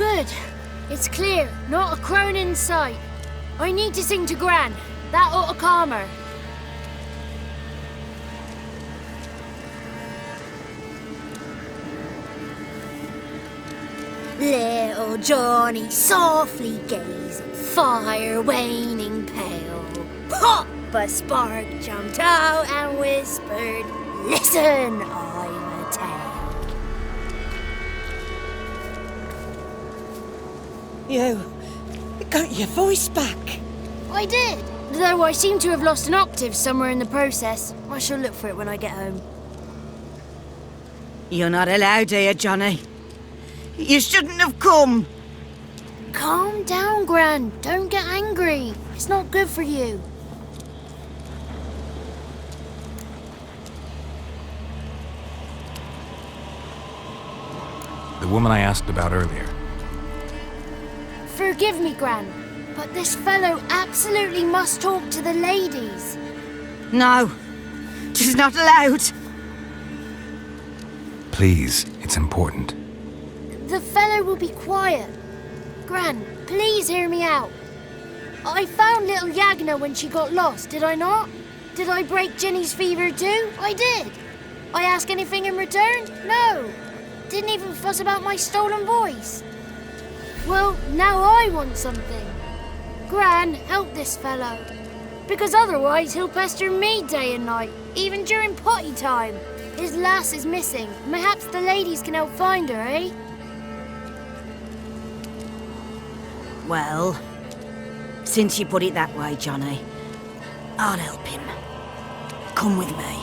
Good. It's clear. Not a crone in sight. I need to sing to Gran. That ought to calm her. Little Johnny softly gazed, fire waning pale. Pop! A spark jumped out and whispered, "Listen, I'm a tale." You got your voice back. I did, though I seem to have lost an octave somewhere in the process. I shall look for it when I get home. You're not allowed here, Johnny. You shouldn't have come. Calm down, Gran. Don't get angry. It's not good for you. The woman I asked about earlier. Forgive me, Gran, but this fellow absolutely must talk to the ladies. No, she's not allowed. Please, it's important. The fellow will be quiet. Gran, please hear me out. I found little Yagna when she got lost, did I not? Did I break Jenny's fever too? I did. I ask anything in return? No. Didn't even fuss about my stolen voice. Well, now I want something. Gran, help this fellow. Because otherwise he'll pester me day and night, even during potty time. His lass is missing. Perhaps the ladies can help find her, eh? Well, since you put it that way, Johnny, I'll help him. Come with me.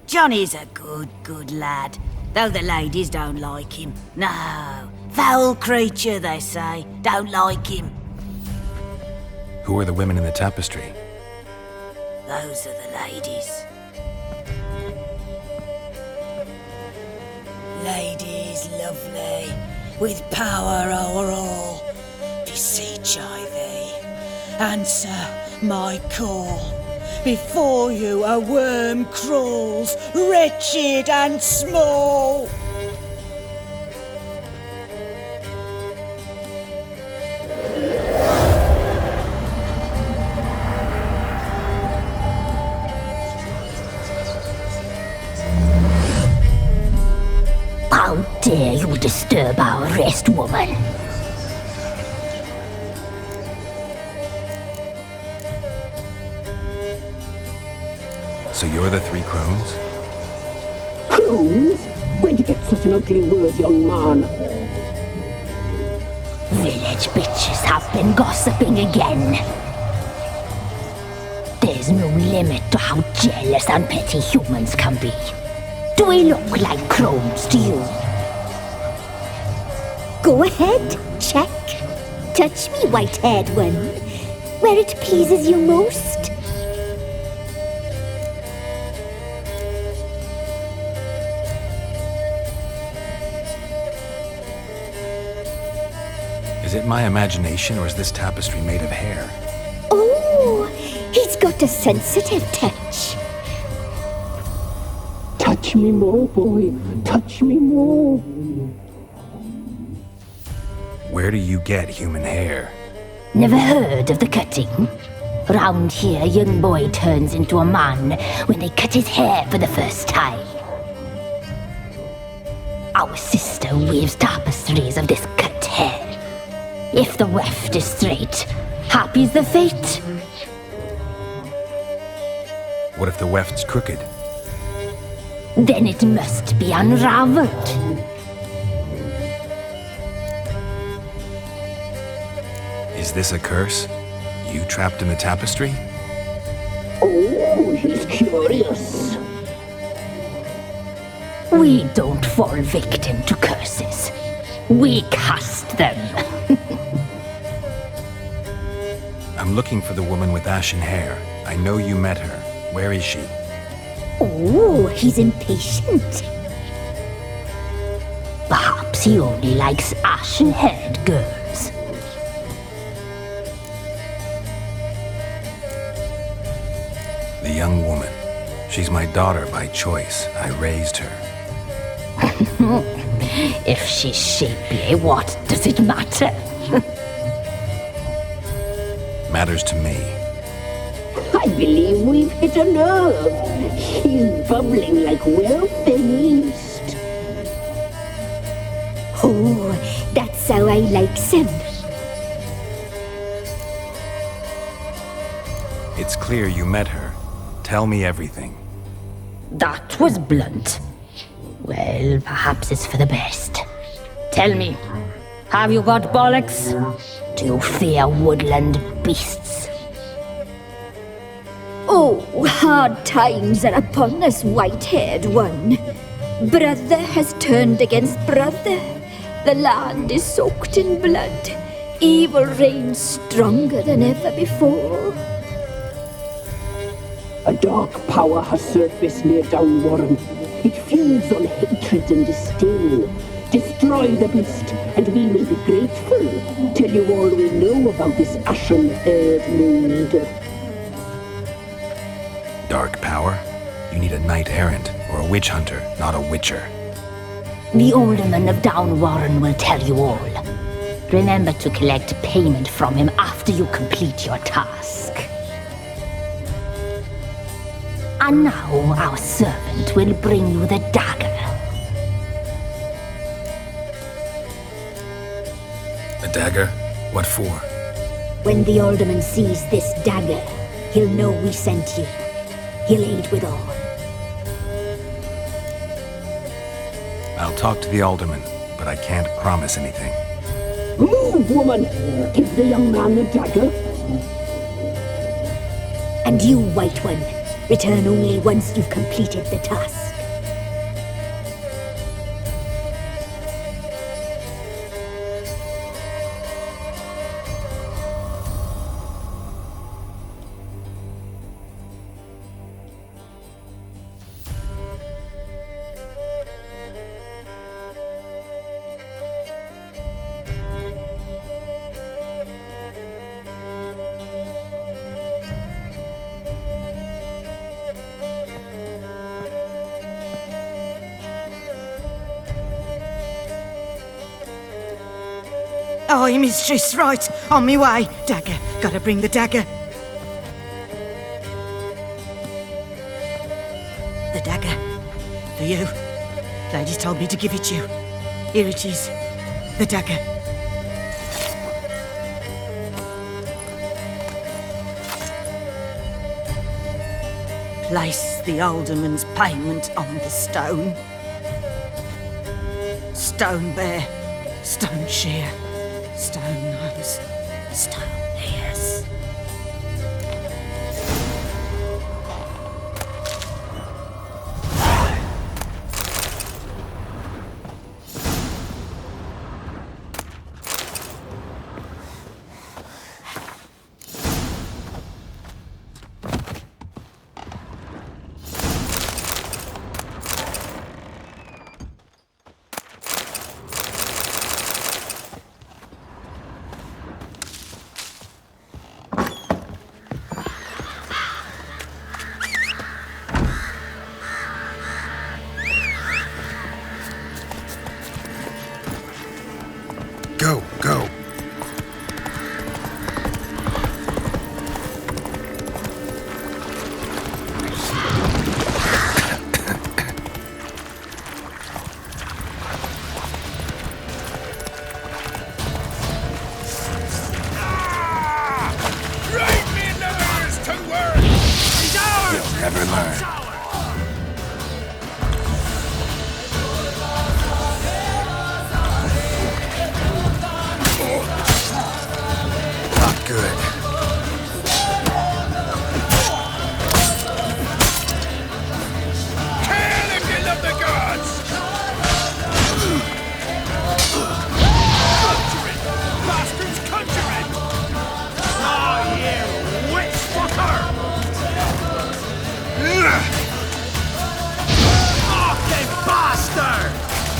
Johnny's a good lad, though the ladies don't like him. No, foul creature, they say. Don't like him. Who are the women in the tapestry? Those are the ladies. Ladies lovely, with power o'er all. Beseech I thee, answer my call. Before you a worm crawls, wretched and small. How dare you disturb our rest, woman? So you're the three crones? Crones? Where'd you get such an ugly word, young man? Village bitches have been gossiping again. There's no limit to how jealous and petty humans can be. Do we look like crones to you? Go ahead, check. Touch me, white-haired one, where it pleases you most. Is it my imagination, or is this tapestry made of hair? Oh, he's got a sensitive touch. Touch me more, boy. Touch me more. Where do you get human hair? Never heard of the cutting? Round here, a young boy turns into a man when they cut his hair for the first time. Our sister weaves tapestries of this cut hair. If the weft is straight, happy's the fate. What if the weft's crooked? Then it must be unraveled. Is this a curse? You trapped in the tapestry? Oh, he's curious. We don't fall victim to curses. We cast them. I'm looking for the woman with ashen hair. I know you met her. Where is she? Oh, he's impatient. Perhaps he only likes ashen-haired girls. The young woman. She's my daughter by choice. I raised her. If she's shapely, what does it matter? Matters to me. I believe we've hit a nerve. He's bubbling like well-fed yeast. Oh, that's how I likes him. It's clear you met her. Tell me everything. That was blunt. Well, perhaps it's for the best. Tell me, have you got bollocks? Do you fear woodland beasts? Oh, hard times are upon us, white-haired one. Brother has turned against brother. The land is soaked in blood. Evil reigns stronger than ever before. A dark power has surfaced near Downwarren. It feeds on hatred and disdain. Destroy the beast, and we will be grateful. Tell you all we know about this ashen-haired maid. Dark power? You need a knight-errant or a witch hunter, not a witcher. The alderman of Downwarren will tell you all. Remember to collect payment from him after you complete your task. And now our servant will bring you the dagger. A dagger? What for? When the alderman sees this dagger, he'll know we sent you. He'll aid with all. I'll talk to the alderman, but I can't promise anything. Move, woman! Give the young man the dagger. And you, White One, return only once you've completed the task. Aye, mistress, right. On me way. Dagger. Gotta bring the dagger. The dagger. For you. Ladies told me to give it you. Here it is. The dagger. Place the alderman's payment on the stone. Stone bear. Stone shear. Stone nose, stone ears.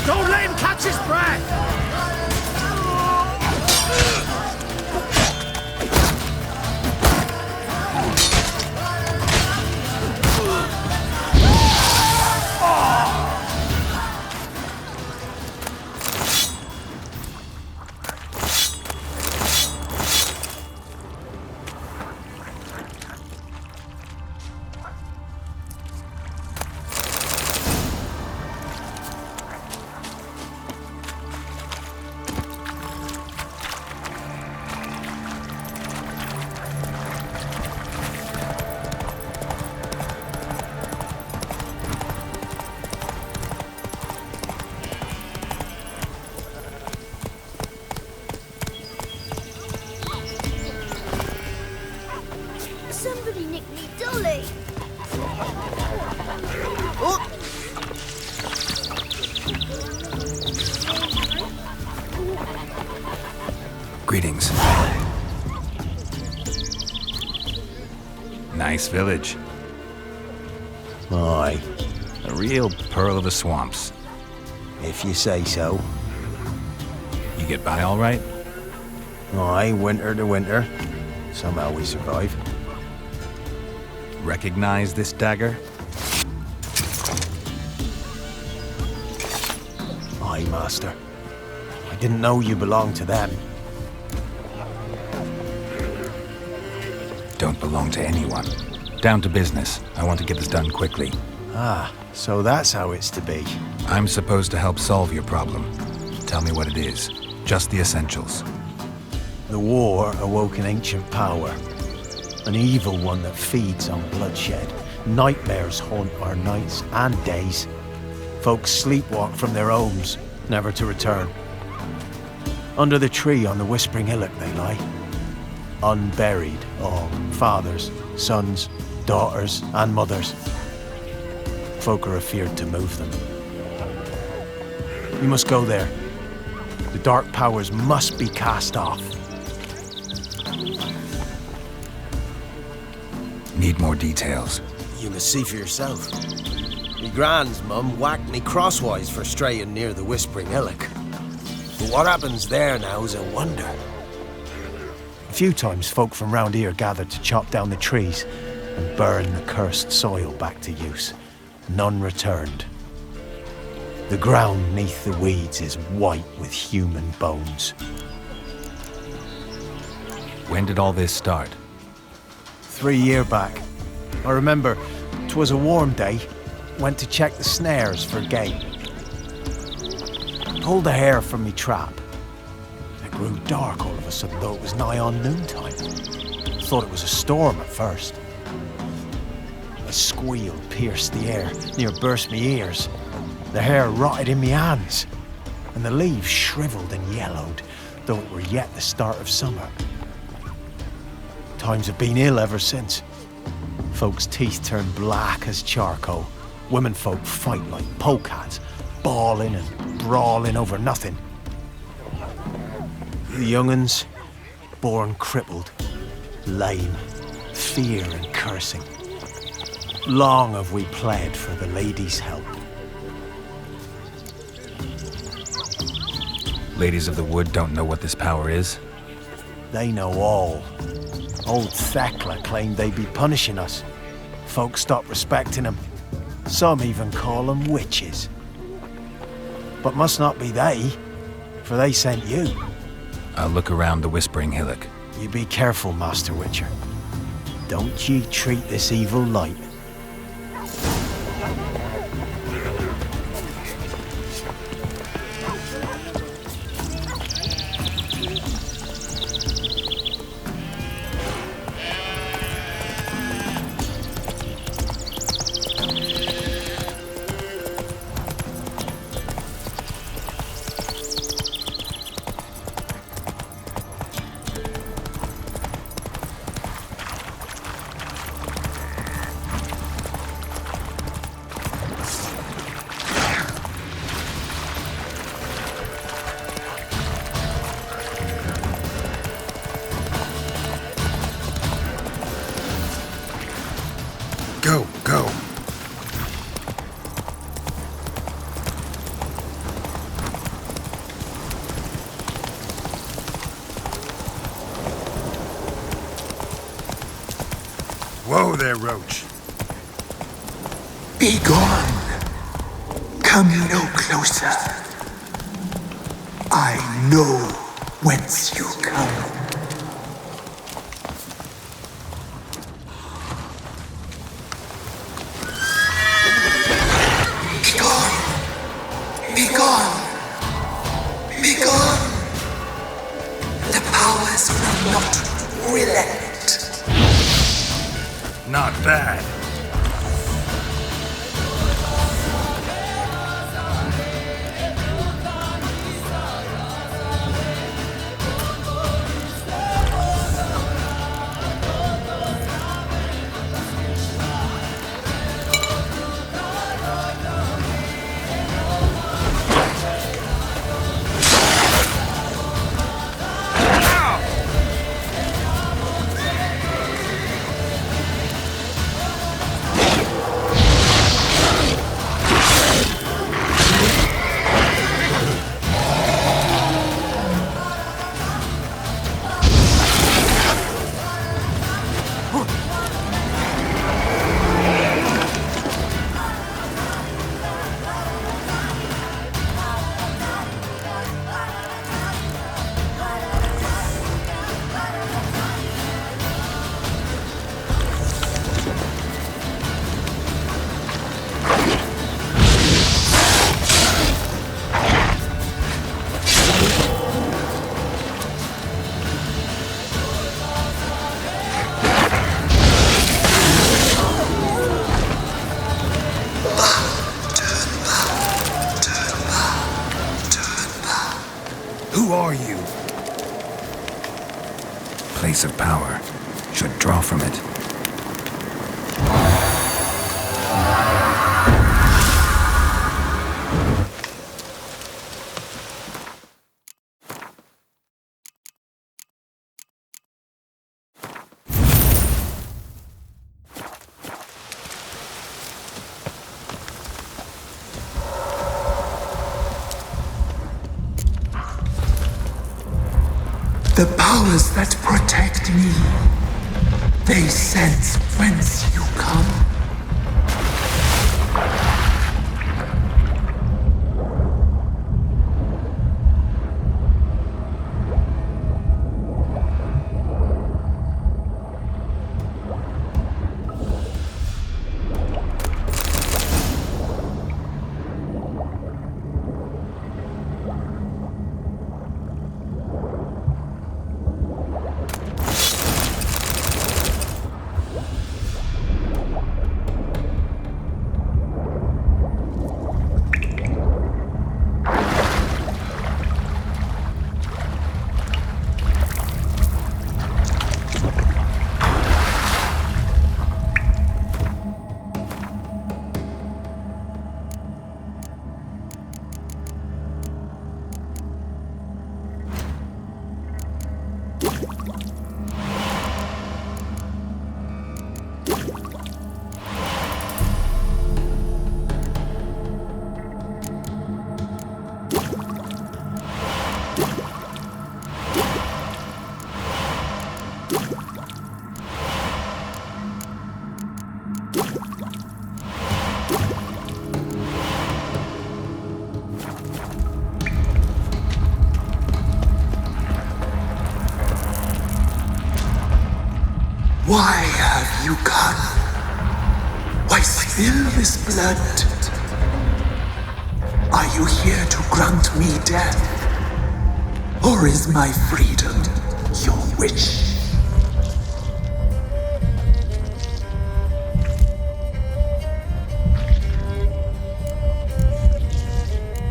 Don't let him catch his breath! Somebody nicked me dolly. Greetings. Nice village. Aye, A real pearl of the swamps. if you say so. You get by all right? Aye, winter to winter. Somehow we survive. Recognize this dagger? Aye, master. I didn't know you belonged to them. Don't belong to anyone. Down to business. I want to get this done quickly. Ah, so that's how it's to be. I'm supposed to help solve your problem. Tell me what it is. Just the essentials. The war awoke an ancient power. An evil one that feeds on bloodshed. Nightmares haunt our nights and days. Folks sleepwalk from their homes, never to return. Under the tree on the Whispering Hillock they lie. Unburied, all fathers, sons, daughters, and mothers. Folk are afeard to move them. We must go there. The dark powers must be cast off. Need more details. You must see for yourself. Me grand's mum whacked me crosswise for straying near the Whispering Hillock. But what happens there now is a wonder. A few times folk from round here gathered to chop down the trees and burn the cursed soil back to use. None returned. The ground neath the weeds is white with human bones. When did all this start? 3 years back. I remember 'twas a warm day. Went to check the snares for game. Pulled the hair from me trap. It grew dark all of a sudden, though it was nigh on noontime. Thought it was a storm at first. A squeal pierced the air, near burst me ears. The hair rotted in me hands, and the leaves shriveled and yellowed, though it were yet the start of summer. Times have been ill ever since. Folks' teeth turn black as charcoal. Women folk fight like polecats, bawling and brawling over nothing. The young'uns, born crippled, lame, fear and cursing. Long have we pled for the lady's help. Ladies of the Wood don't know what this power is? They know all. Old Thekla claimed they'd be punishing us. Folks stopped respecting them. Some even call them witches. But must not be they, for they sent you. I'll look around the Whispering Hillock. You be careful, Master Witcher. Don't ye treat this evil light. there, Roach. Be gone. Come no closer. I know whence you come. Be gone. Be gone. Be gone. The powers will not relent. Not bad. Who are you? Place of power. Should draw from it. The powers that protect me, they sense whence you come. Why have you come? Why spill this blood? Are you here to grant me death? Or is my freedom your wish?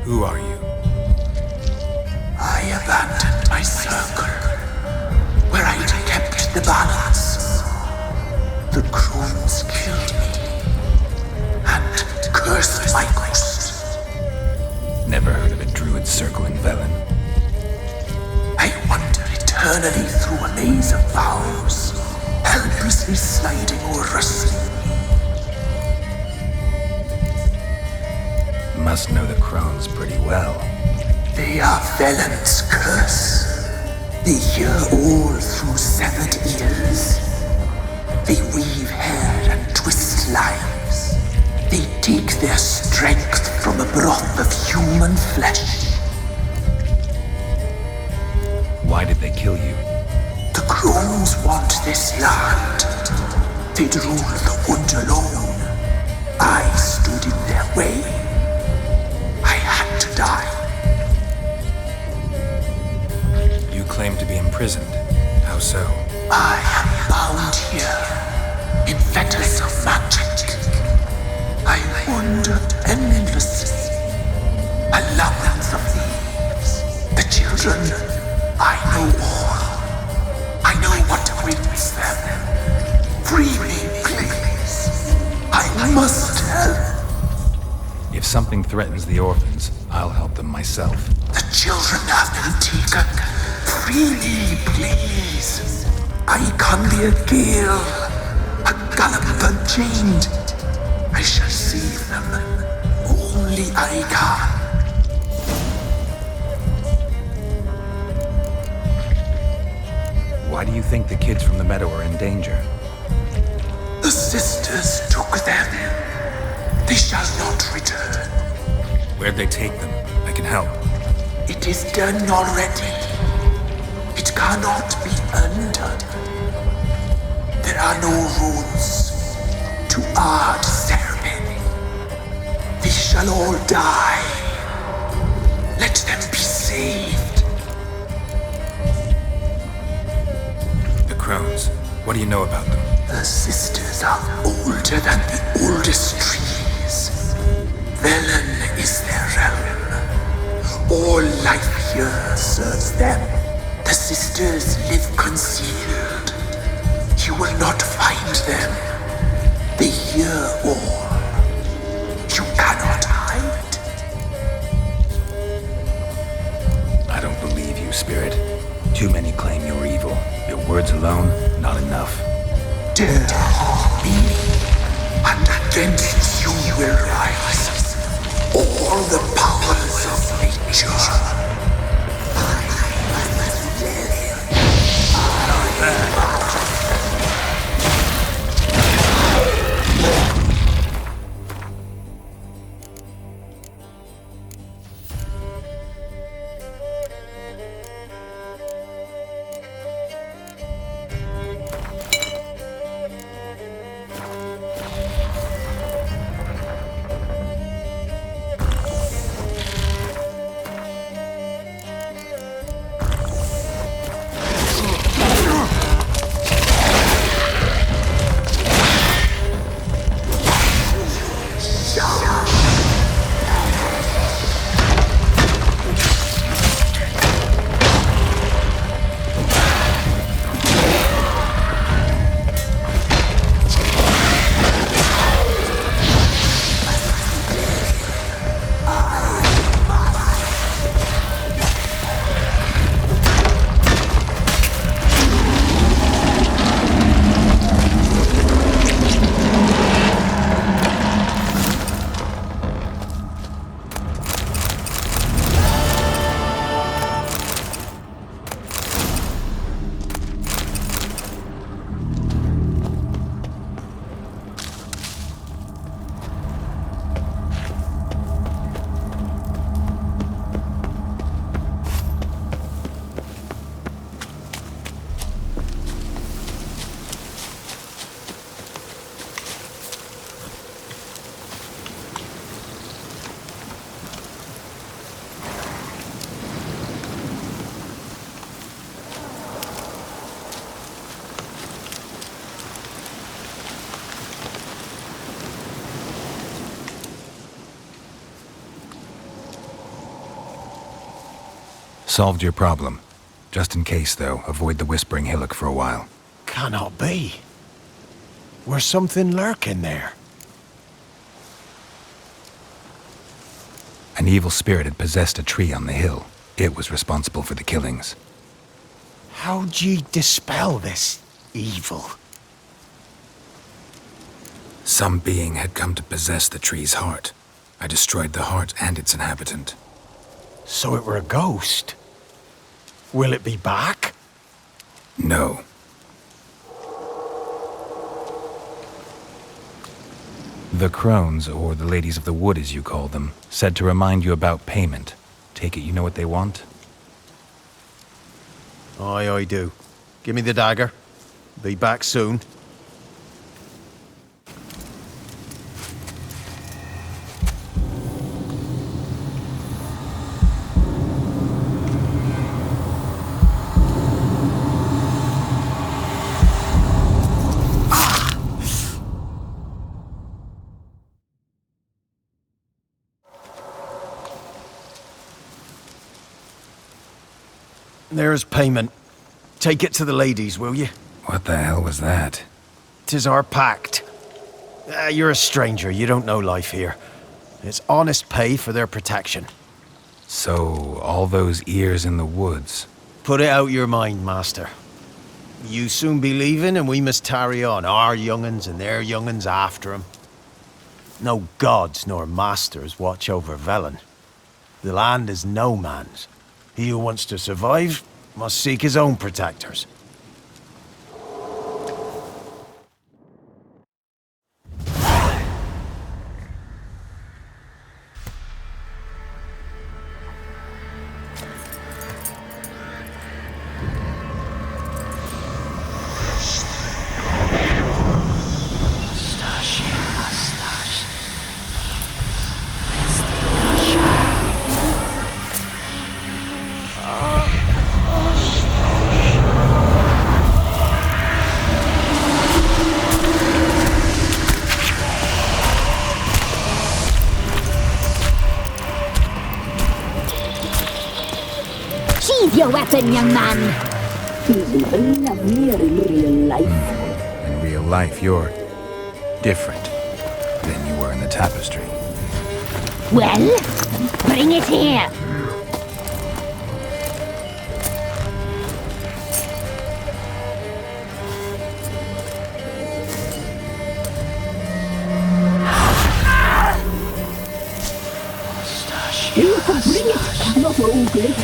Who are you? I abandoned my circle, where I'd kept the balance. The crones killed me, and cursed my ghost. Never heard of a druid circle in Velen. I wander eternally through a maze of vows, helplessly sliding or rustling. Must know the crones pretty well. They are Velen's curse. They hear all through severed ears. They weave hair and twist lives. They take their strength from a broth of human flesh. Why did they kill you? The crones want this land. They'd rule the wood alone. I stood in their way. I had to die. You claim to be imprisoned. How so? I am bound here in fetters of magic. I wandered endlessly, a labyrinth of thieves. The children, I know all. I know what awaits them. Free me, please. I must help. If something threatens the orphans, I'll help them myself. The children have been taken. Free me, please. I can be a gale, a galloper chained. I shall save them. Only I can. Why do you think the kids from the meadow are in danger? The sisters took them. They shall not return. Where'd they take them? I can help. It is done already. It cannot be undone. There are no rules to our ceremony. They shall all die. Let them be saved. The crones. What do you know about them? The sisters are older than the oldest trees. Velen is their realm. All life here serves them. The sisters live concealed. You will not find them. They hear all. You cannot hide. I don't believe you, Spirit. Too many claim you're evil. Your words alone, not enough. Dare harm me, and against you will rise all the powers of nature. Solved your problem. Just in case, though, avoid the Whispering Hillock for a while. Cannot be. Where's something lurking there? An evil spirit had possessed a tree on the hill. It was responsible for the killings. How'd ye dispel this evil? Some being had come to possess the tree's heart. I destroyed the heart and its inhabitant. So it were a ghost? Will it be back? No. The crones, or the ladies of the wood as you call them, said to remind you about payment. Take it you know what they want? Aye, I do. Give me the dagger. Be back soon. There's payment. Take it to the ladies, will you? What the hell was that? 'Tis our pact. You're a stranger, you don't know life here. It's honest pay for their protection. So, all those ears in the woods. Put it out your mind, master. You soon be leaving and we must tarry on, our young'uns and their young'uns after 'em. No gods nor masters watch over Velen. The land is no man's. He who wants to survive must seek his own protectors. Your weapon, young man. He's even lovelier in real life. In real life, you're different than you were in the tapestry. Well, bring it here. You can bring it, not ugly.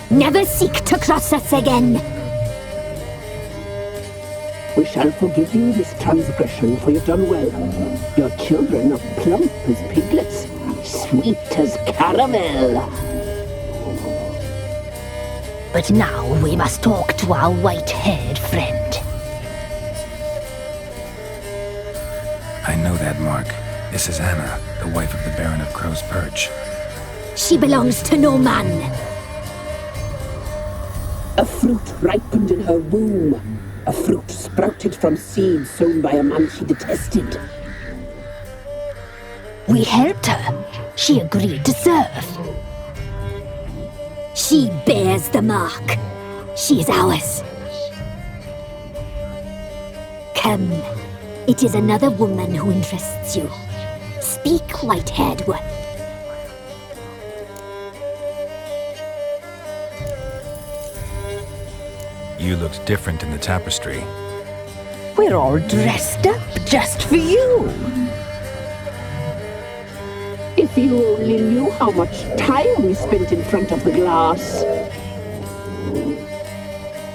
Never seek to cross us again. We shall forgive you this transgression, for you've done well. Your children are plump as piglets, sweet as caramel. But now we must talk to our white-haired friend. I know that mark. This is Anna, the wife of the Baron of Crow's Perch. She belongs to no man. A fruit ripened in her womb. A fruit sprouted from seeds sown by a man she detested. We helped her. She agreed to serve. She bears the mark. She is ours. Come. It is another woman who interests you. Speak, white-haired one. You looked different in the tapestry. We're all dressed up just for you. If you only knew how much time we spent in front of the glass.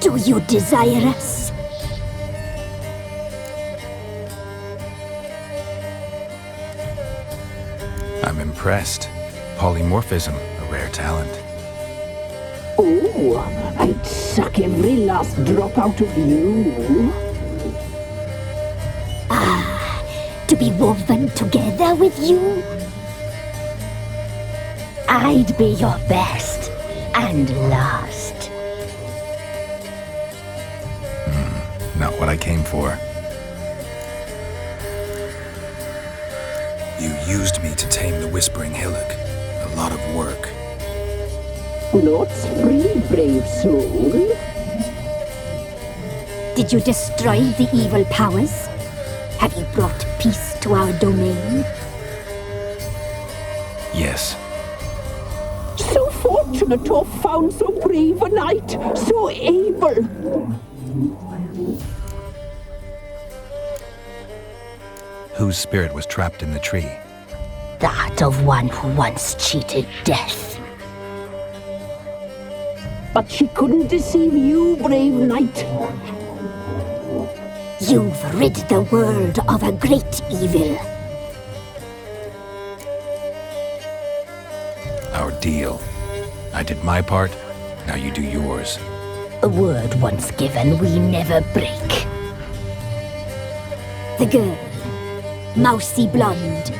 Do you desire us? I'm impressed. Polymorphism, a rare talent. Oh, I'd suck every last drop out of you. To be woven together with you? I'd be your best and last. Not what I came for. You used me to tame the Whispering Hillock. A lot of work. Nought's free, brave soul. Did you destroy the evil powers? Have you brought peace to our domain? Yes. So forth fortunate to have found so brave a knight, so able. Whose spirit was trapped in the tree? That of one who once cheated death. But she couldn't deceive you, brave knight. You've rid the world of a great evil. Our deal. I did my part, now you do yours. A word once given, we never break. The girl. Mousy blonde.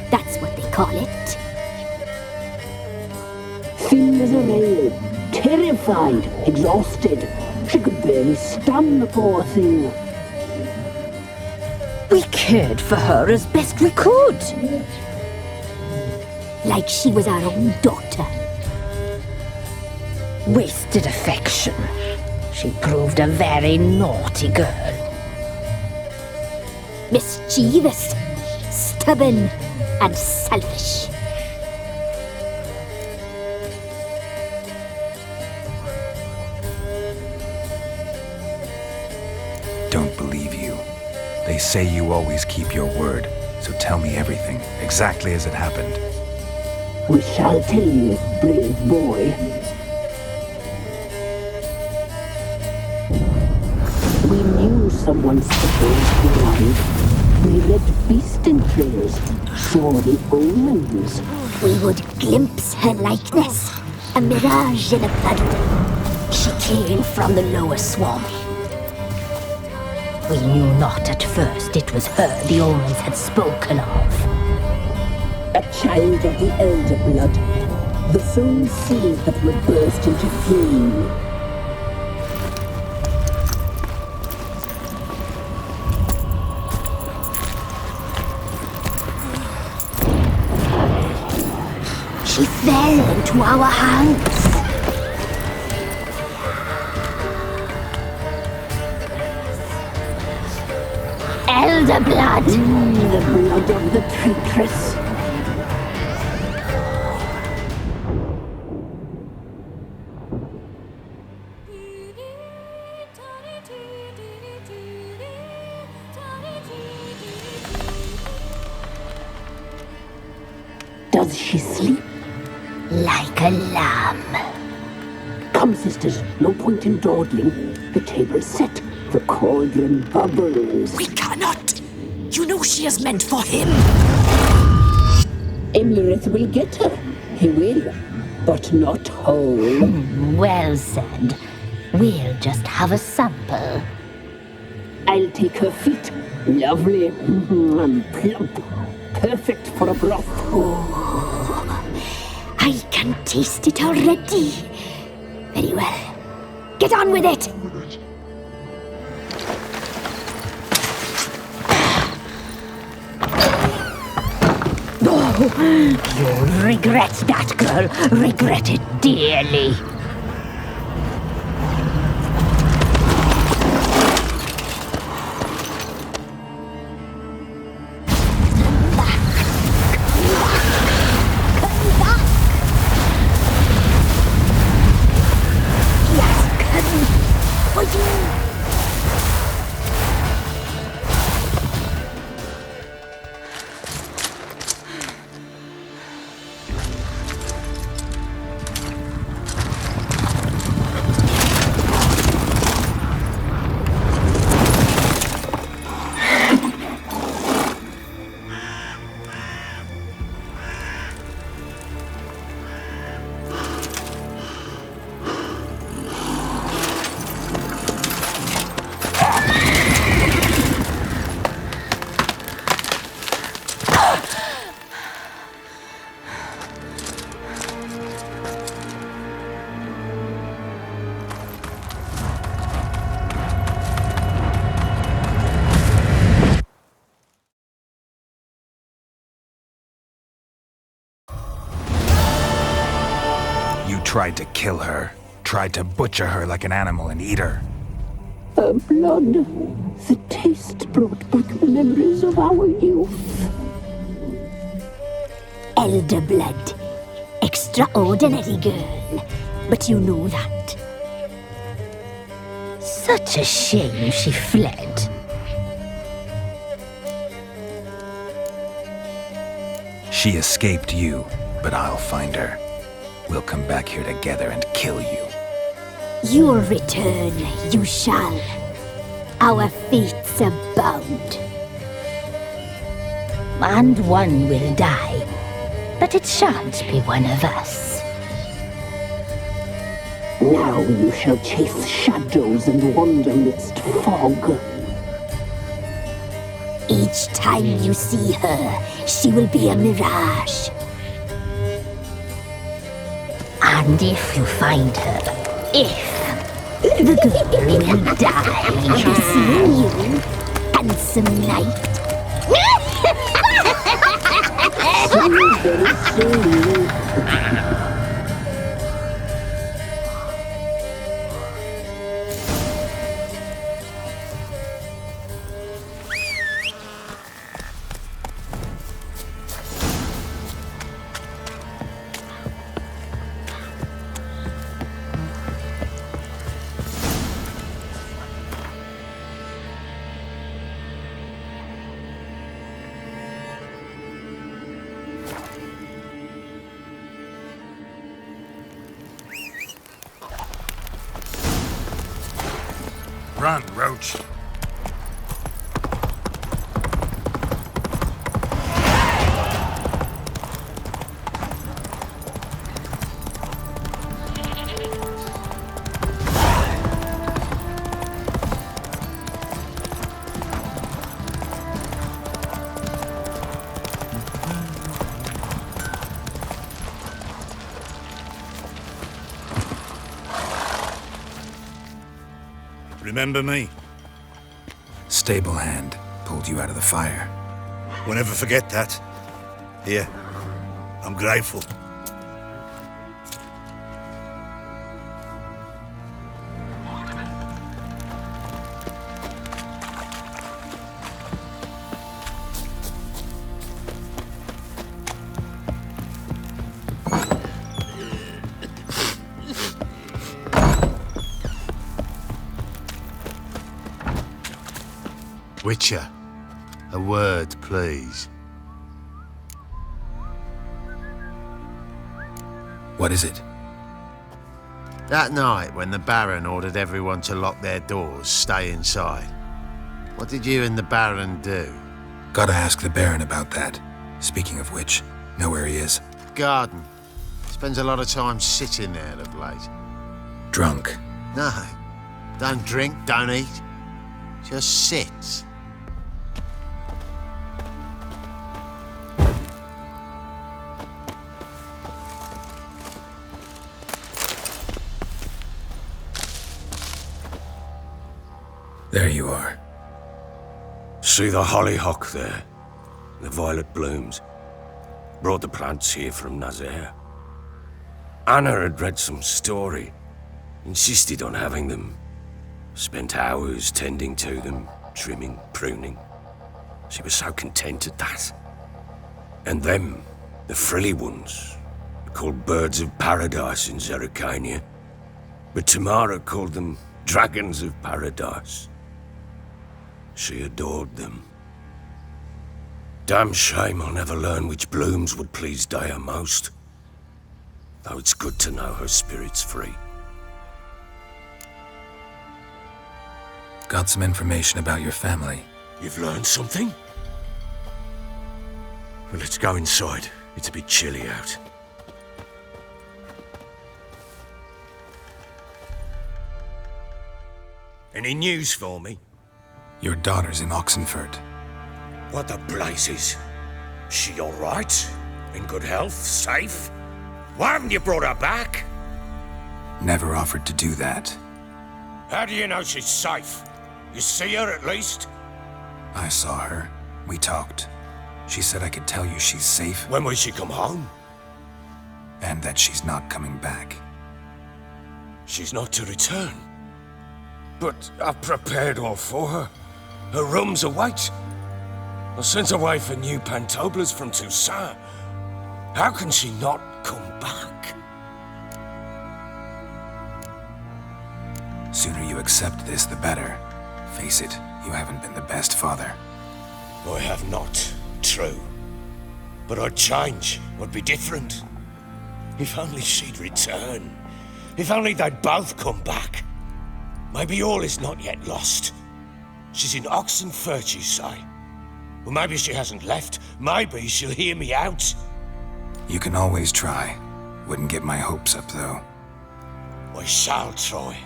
That's what they call it. Thin as a rail, terrified, exhausted. She could barely stand, the poor thing. We cared for her as best we could. Like she was our own daughter. Wasted affection. She proved a very naughty girl. Mischievous, stubborn, and selfish. Don't believe you. They say you always keep your word, so tell me everything, exactly as it happened. We shall tell you, brave boy. We knew someone special was alive. We read beast entrails, saw the omens. We would glimpse her likeness, a mirage in a puddle. She came from the lower swamp. We knew not at first it was her the omens had spoken of. A child of the elder blood, the soul seed that would burst into flame. She fell into our hands. Elder blood! The blood of the traitress. Does she sleep? Like a lamb. Come, sisters, no point in dawdling. The table's set. The cauldron bubbles. We cannot! You know she is meant for him! Emirith will get her. He will, but not whole. Well said. We'll just have a sample. I'll take her feet. Lovely and plump. Perfect for a broth. Oh, I can taste it already. Very well. Get on with it! You'll regret that, girl. Regret it dearly. Tried to kill her. Tried to butcher her like an animal and eat her. Her blood. The taste brought back memories of our youth. Elder blood. Extraordinary girl. but you know that. Such a shame she fled. She escaped you, but I'll find her. We'll come back here together and kill you. You'll return, you shall. Our fates are bound. And one will die, but it shan't be one of us. Now you shall chase shadows and wander midst fog. Each time you see her, she will be a mirage. And if you find her, the girl will die seeing you, handsome knight. Run, Roach. Remember me? Stable hand pulled you out of the fire. We'll never forget that. Here, I'm grateful. Witcher, a word, please. What is it? That night when the Baron ordered everyone to lock their doors, stay inside. What did you and the Baron do? Gotta ask the Baron about that. Speaking of which, know where he is? Garden. Spends a lot of time sitting there of late. Drunk. No. Don't drink, don't eat. Just sits. There you are. See the hollyhock there? The violet blooms. Brought the plants here from Nazaire. Anna had read some story. Insisted on having them. Spent hours tending to them, trimming, pruning. She was so content at that. And them, the frilly ones, called birds of paradise in Zerrikania. But Tamara called them dragons of paradise. She adored them. Damn shame I'll never learn which blooms would please Daya most. Though it's good to know her spirit's free. Got some information about your family. You've learned something? Well, let's go inside. It's a bit chilly out. Any news for me? Your daughter's in Oxenford. What the blazes? She all right? In good health? Safe? Why haven't you brought her back? Never offered to do that. How do you know she's safe? You see her at least? I saw her. We talked. She said I could tell you she's safe. When will she come home? And that she's not coming back. She's not to return. But I've prepared all for her. Her rooms await. I sent away for new pantoblas from Toussaint. How can she not come back? Sooner you accept this, the better. Face it, you haven't been the best father. I have not, true. But I'd change, I'd be different. If only she'd return. If only they'd both come back. Maybe all is not yet lost. She's in Oxenfurt, you say? Well, maybe she hasn't left. Maybe she'll hear me out. You can always try. Wouldn't get my hopes up, though. I shall try.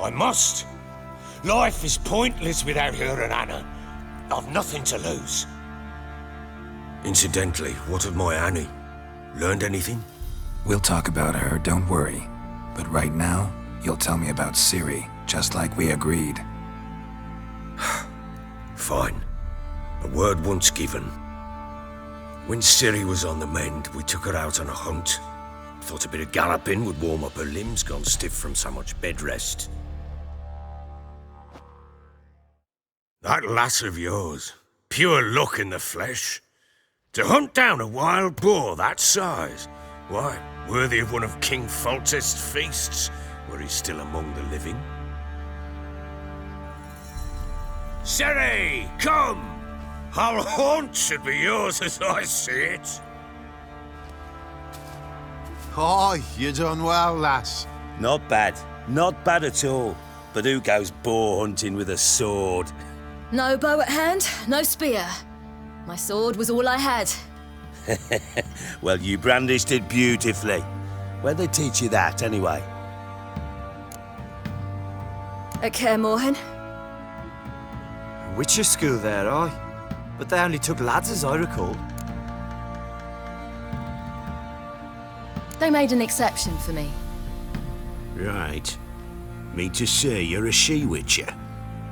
I must. Life is pointless without her and Anna. I've nothing to lose. Incidentally, what of my Annie? Learned anything? We'll talk about her, don't worry. But right now, you'll tell me about Ciri, just like we agreed. Fine. A word once given. When Ciri was on the mend, we took her out on a hunt. Thought a bit of galloping would warm up her limbs, gone stiff from so much bed rest. That lass of yours, pure luck in the flesh. To hunt down a wild boar that size, why, worthy of one of King Foltest's feasts, were he still among the living. Ciri, come! Our haunt should be yours as I see it. Oh, you done well, lass. Not bad. Not bad at all. But who goes boar hunting with a sword? No bow at hand, no spear. My sword was all I had. Well, you brandished it beautifully. Where'd they teach you that, anyway? At Kaer Morhen. Witcher school there, aye. But they only took lads, as I recall. They made an exception for me. Right. Mean to say you're a she-witcher?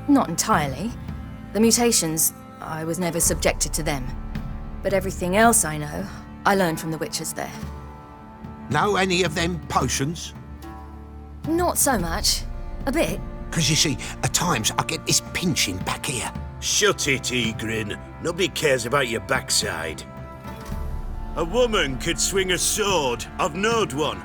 Not entirely. The mutations, I was never subjected to them. But everything else I know, I learned from the witches there. Know any of them potions? Not so much. A bit. Because you see, at times I get this pinching back here. Shut it, Egrin. Nobody cares about your backside. A woman could swing a sword. I've knowed one.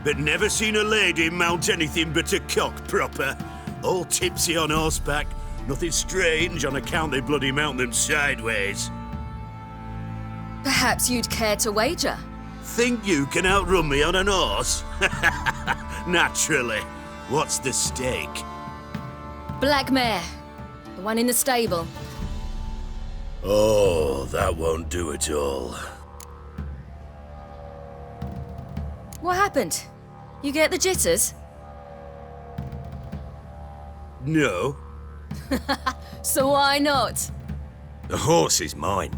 But never seen a lady mount anything but a cock proper. All tipsy on horseback. Nothing strange on account they bloody mount them sideways. Perhaps you'd care to wager? Think you can outrun me on an horse? Naturally. What's the stake? Black mare. The one in the stable. Oh, that won't do at all. What happened? You get the jitters? No. So why not? The horse is mine.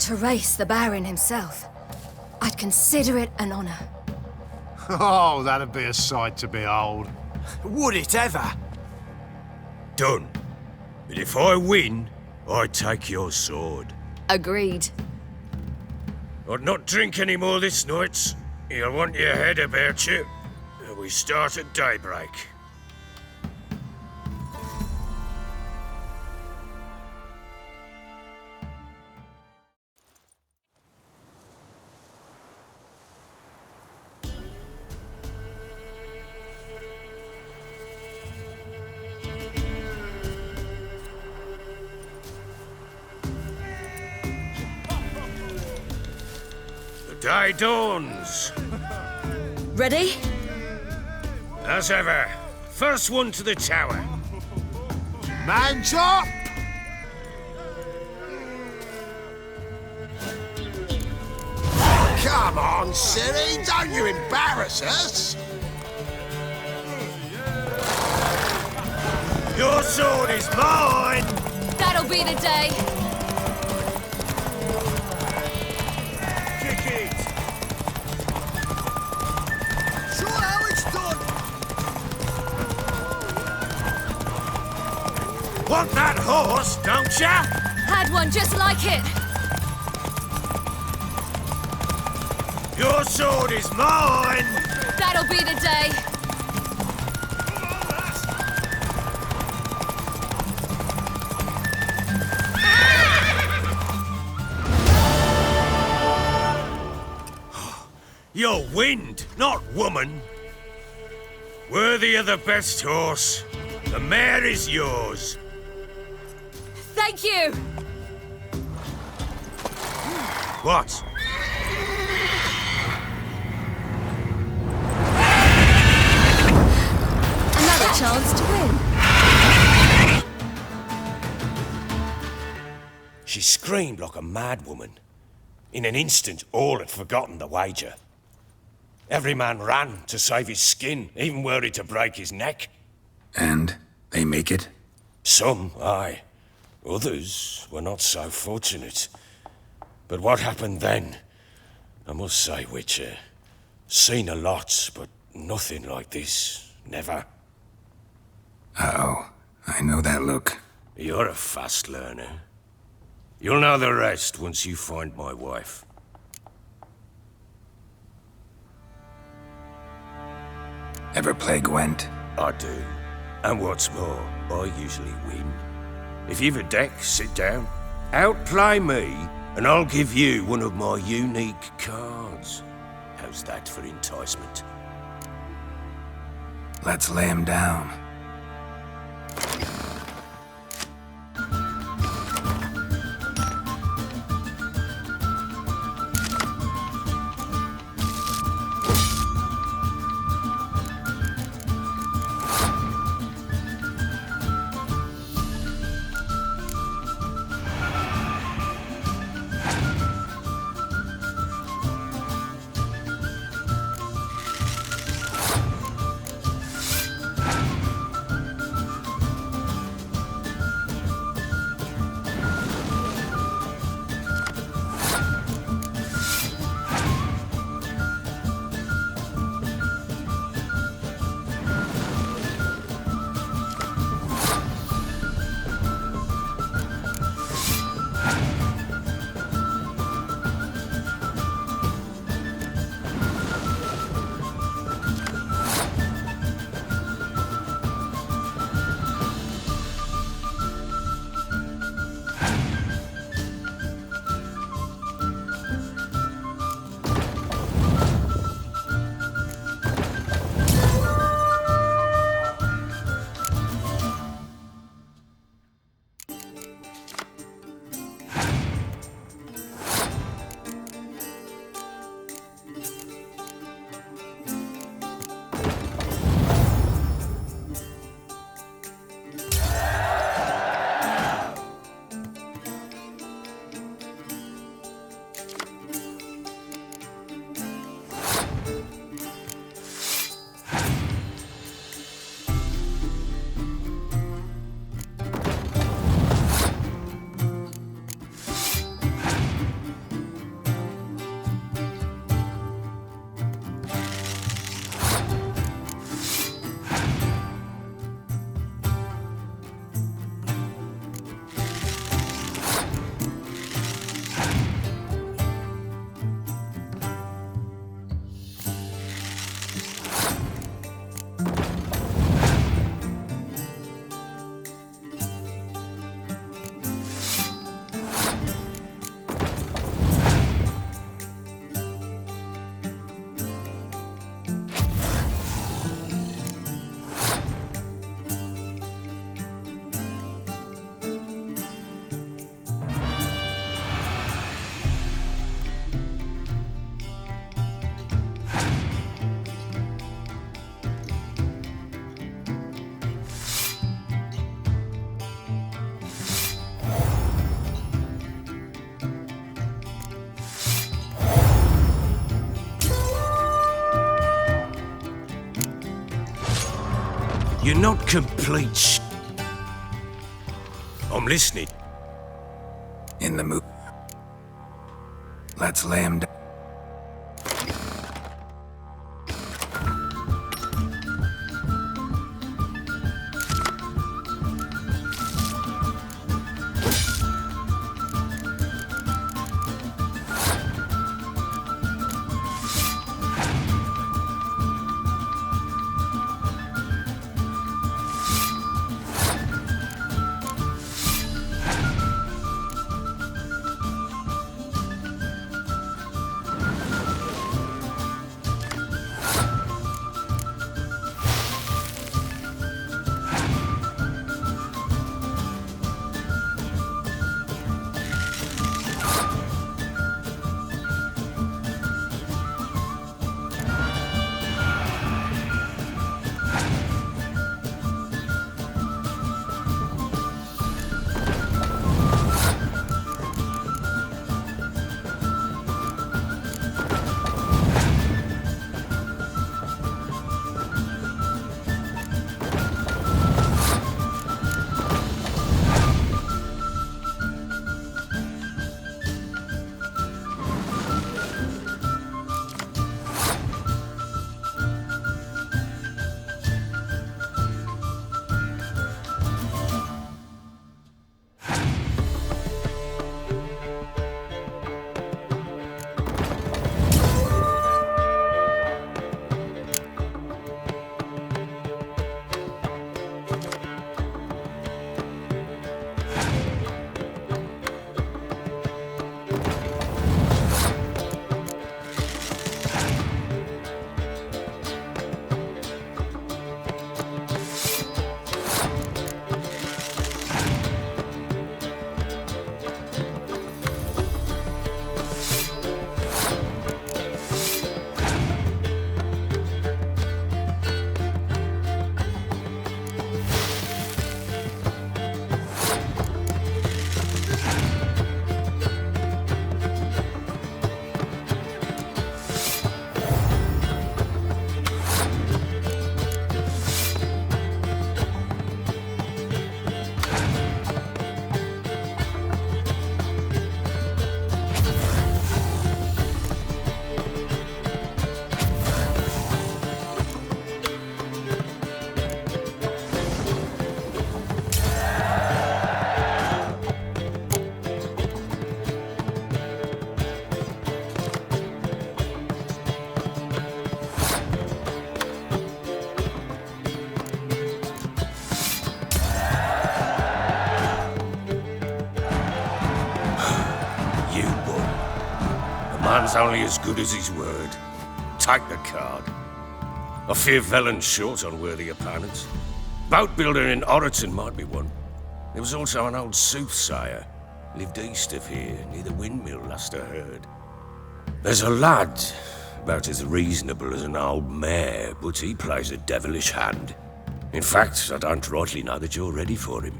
To race the Baron himself. I'd consider it an honor. Oh, that'd be a sight to behold. Would it ever? Done. But if I win, I take your sword. Agreed. I'd not drink any more this night. You'll want your head about you. We start at daybreak. Day dawns. Ready? As ever. First one to the tower. Man's up! Come on, Ciri, don't you embarrass us! Your sword is mine! That'll be the day. Want that horse, don't ya? Had one just like it. Your sword is mine! That'll be the day. You're wind, not woman. Worthy of the best horse. The mare is yours. Thank you! What? Another chance to win. She screamed like a mad woman. In an instant, all had forgotten the wager. Every man ran to save his skin, even worried to break his neck. And they make it? Some, aye. Others were not so fortunate. But what happened then? I must say, Witcher, seen a lot, but nothing like this. Never. Uh-oh. I know that look. You're a fast learner. You'll know the rest once you find my wife. Ever play Gwent? I do. And what's more, I usually win. If you've a deck, sit down. Outplay me, and I'll give you one of my unique cards. How's that for enticement? Let's lay him down. You're not complete I'm listening. In the mood. Let's lay him down. man's only as good as his word. Take the card. I fear Velen's short on worthy opponents. Boat builder in Oroton might be one. There was also an old soothsayer. Lived east of here, near the windmill, last I heard. There's a lad, about as reasonable as an old mare, but he plays a devilish hand. In fact, I don't rightly know that you're ready for him.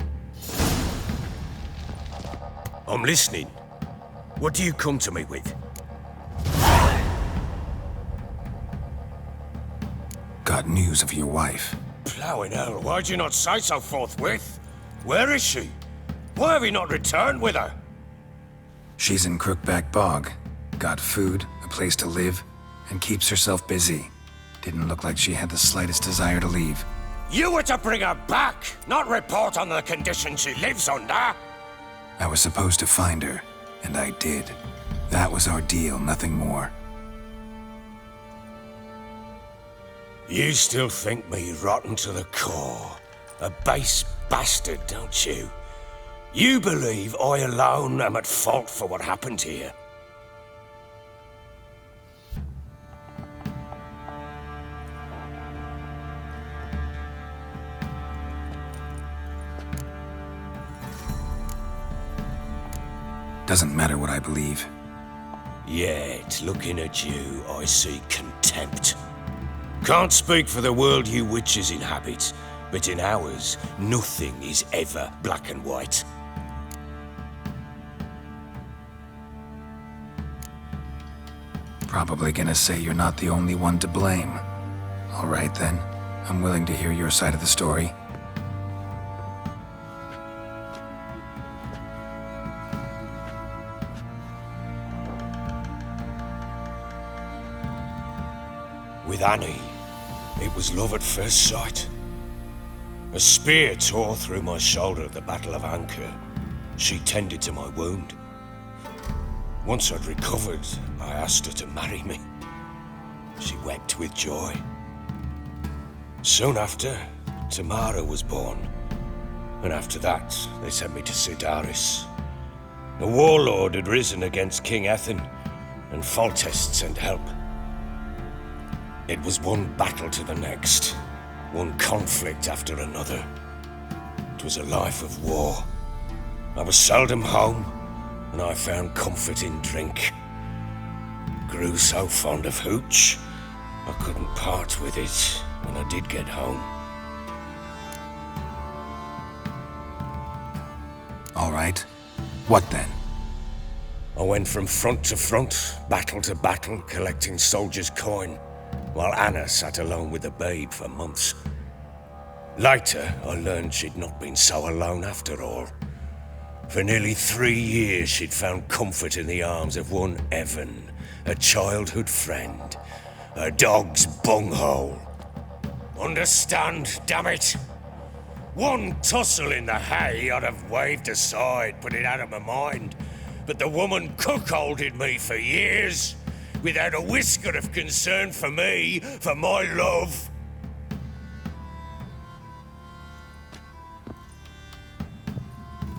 I'm listening. What do you come to me with? Got news of your wife. Plowing hell, why'd you not say so forthwith? Where is she? Why have you not returned with her? She's in Crookback Bog. Got food, a place to live, and keeps herself busy. Didn't look like she had the slightest desire to leave. You were to bring her back, not report on the conditions she lives under. I was supposed to find her, and I did. That was our deal, nothing more. You still think me rotten to the core. A base bastard, don't you? You believe I alone am at fault for what happened here. Doesn't matter what I believe. Yet, looking at you, I see contempt. Can't speak for the world you witches inhabit, but in ours, nothing is ever black and white. Probably gonna say you're not the only one to blame. All right then, I'm willing to hear your side of the story. With Annie, it was love at first sight. A spear tore through my shoulder at the Battle of Anchor. She tended to my wound. Once I'd recovered, I asked her to marry me. She wept with joy. Soon after, Tamara was born. And after that, they sent me to Sidaris. A warlord had risen against King Ethan, and Foltest sent help. It was one battle to the next, one conflict after another. It was a life of war. I was seldom home, and I found comfort in drink. Grew so fond of hooch, I couldn't part with it when I did get home. All right. What then? I went from front to front, battle to battle, collecting soldiers' coin, while Anna sat alone with the babe for months. Later, I learned she'd not been so alone after all. For nearly 3 years, she'd found comfort in the arms of one Evan, a childhood friend, a dog's bunghole. Understand, damn it? One tussle in the hay I'd have waved aside, put it out of my mind, but the woman cuckolded me for years, without a whisker of concern for me, for my love.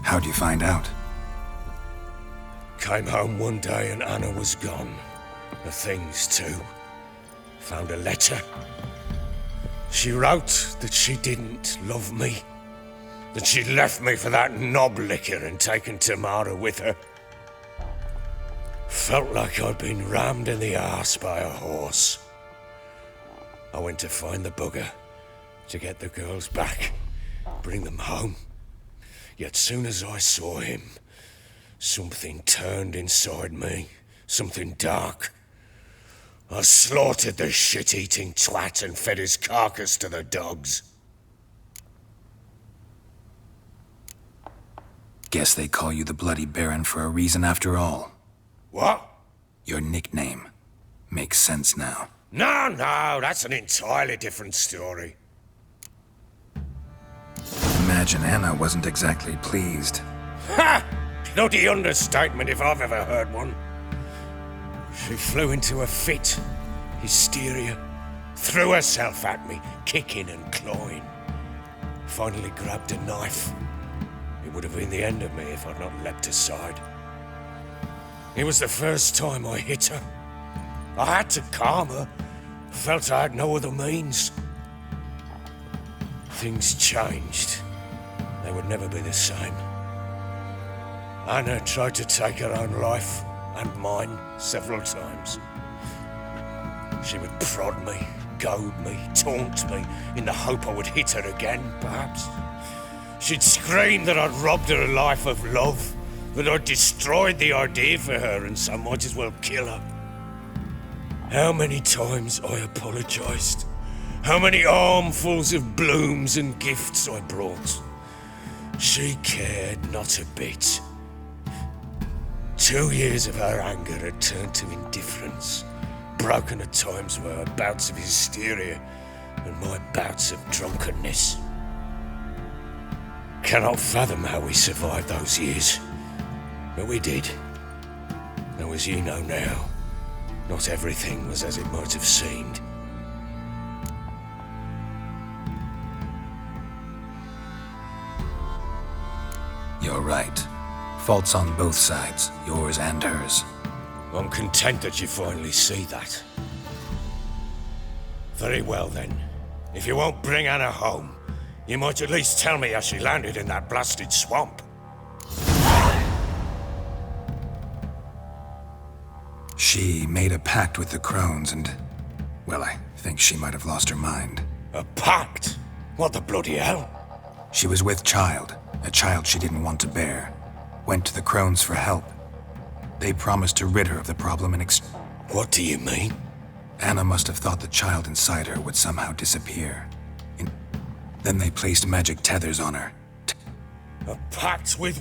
How'd you find out? Came home one day and Anna was gone. The things too. Found a letter. She wrote that she didn't love me. That she'd left me for that knob licker and taken Tamara with her. Felt like I'd been rammed in the arse by a horse. I went to find the bugger, to get the girls back, bring them home. Yet soon as I saw him, something turned inside me, something dark. I slaughtered the shit-eating twat and fed his carcass to the dogs. Guess they call you the Bloody Baron for a reason after all. What? Your nickname. Makes sense now. No, that's an entirely different story. Imagine Anna wasn't exactly pleased. Ha! Bloody understatement if I've ever heard one. She flew into a fit, hysteria, threw herself at me, kicking and clawing. Finally grabbed a knife. It would have been the end of me if I'd not leapt aside. It was the first time I hit her. I had to calm her. Felt I had no other means. Things changed. They would never be the same. Anna tried to take her own life, and mine, several times. She would prod me, goad me, taunt me, in the hope I would hit her again, perhaps. She'd scream that I'd robbed her life of love, that I'd destroyed the idea for her, and so might as well kill her. How many times I apologized. How many armfuls of blooms and gifts I brought. She cared not a bit. 2 years of her anger had turned to indifference, broken at times by her bouts of hysteria and my bouts of drunkenness. Cannot fathom how we survived those years, but we did. Though as you know now, not everything was as it might have seemed. You're right. Faults on both sides, yours and hers. I'm content that you finally see that. Very well then. If you won't bring Anna home, you might at least tell me how she landed in that blasted swamp. She made a pact with the crones and, well, I think she might have lost her mind. A pact? What the bloody hell? She was with child, a child she didn't want to bear. Went to the crones for help. They promised to rid her of the problem and What do you mean? Anna must have thought the child inside her would somehow disappear. Then they placed magic tethers on her. A pact with